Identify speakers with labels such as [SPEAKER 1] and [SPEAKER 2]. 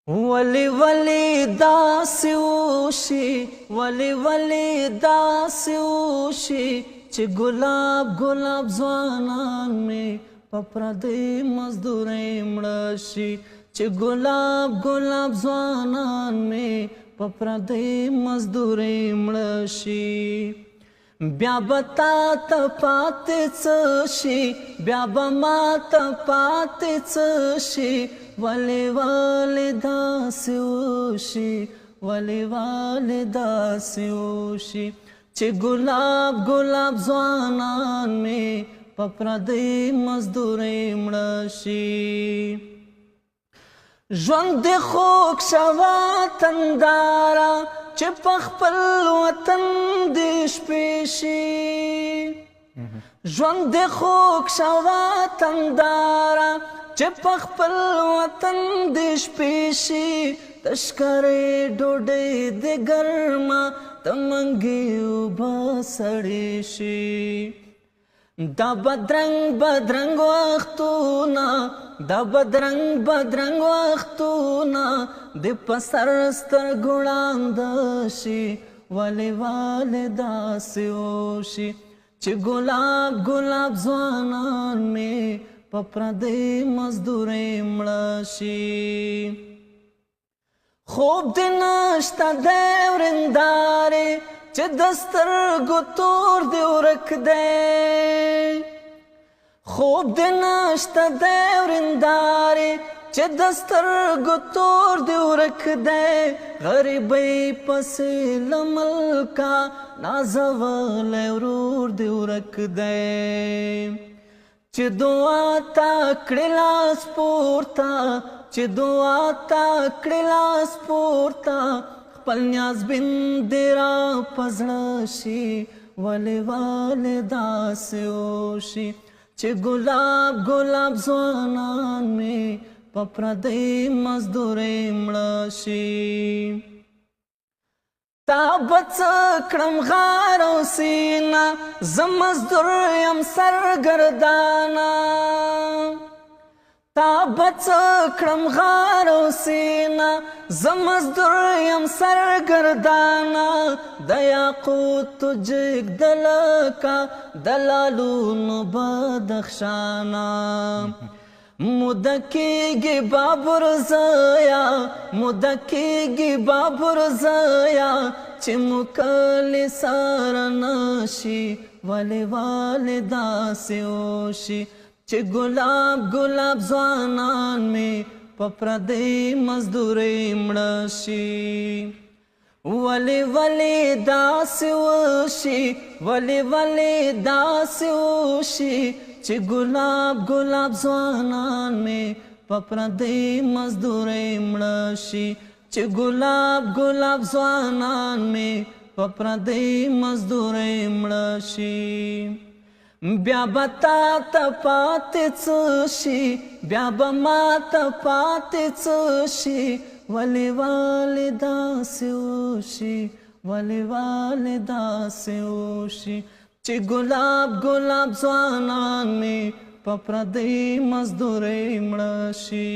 [SPEAKER 1] ولی ولی داسې وشي ولی ولی داسې وشي چې ګلاب ګلاب ځوانان مې په پردۍ مزدورۍ مړه شي چې ګلاب ګلاب ځوانان مې په پردۍ مزدورۍ مړه شي بیا به تا ته پاتې څه شي بیا به ما ته پاتې څه شي ولی ولی داسې وشي ولی ولی داسې وشي چې ګلاب ګلاب ځوانان مې په پردۍ مزدورۍ مړه شي ژوند دې خوږ شوه تنداره چې په خپل وطن دې شپې شي ژوند دې خوږ شوه تنداره چې په خپل وطن دې شپې شي تشکرې ډوډۍ دې ګرمه د منګې اوبه سړې شي دا بدرنګ بدرنګ وختونه دا بدرنګ بدرنګ وختونه د په سر سترګو ړانده شي ولې ولې داسې وشي چې ګلاب ګلاب ځوانان مې په پردۍ مزدورۍ مړه شي خوب دې نشته دی ورندارې چې د سترګو تور دې ورک دی خوب دې نشته دی ورندارې چې د سترګو تور دې ورک دی غریبۍ پسې له ملکه نازولی ورور دې ورک دی چې دعا تا کړې لاس پورته چې دعا تا کړې لاس پورته خپل نیازبین دې را په زړه شي ولې ولې داسې وشي چې ګلاب ګلاب ځوانان مې په پردۍ مزدورۍ مړه شي تا به څه کړم غار او سینه زه مزدور یم سرګردانه تا به څه کړم غار او سینه زه مزدور یم سرګردانه د یاقوتو جګده لکه د لالونو بدخشانه موده کېږي بابر زیا موده کېږي بابر زیا چې مکلې سره نشي ولې ولې داسې وشي چې ګلاب ګلاب ځوانان مې په پردۍ مزدورۍ مړه شي ولې ولې داسې وشي ولې ولې داسې وشي چې ګلاب ګلاب ځوانان مې په پردۍ مزدورۍ مړه شي چې ګلاب ګلاب ځوانان مې په پردۍ مزدورۍ مړه شي بیا به تا ته پاتې څه شي بیا به ما ته پاتې څه شي ولې ولې داسې وشي ولې ولې داسې وشي چې ګلاب ګلاب ځوانان مې په پردۍ مزدورۍ مړه شي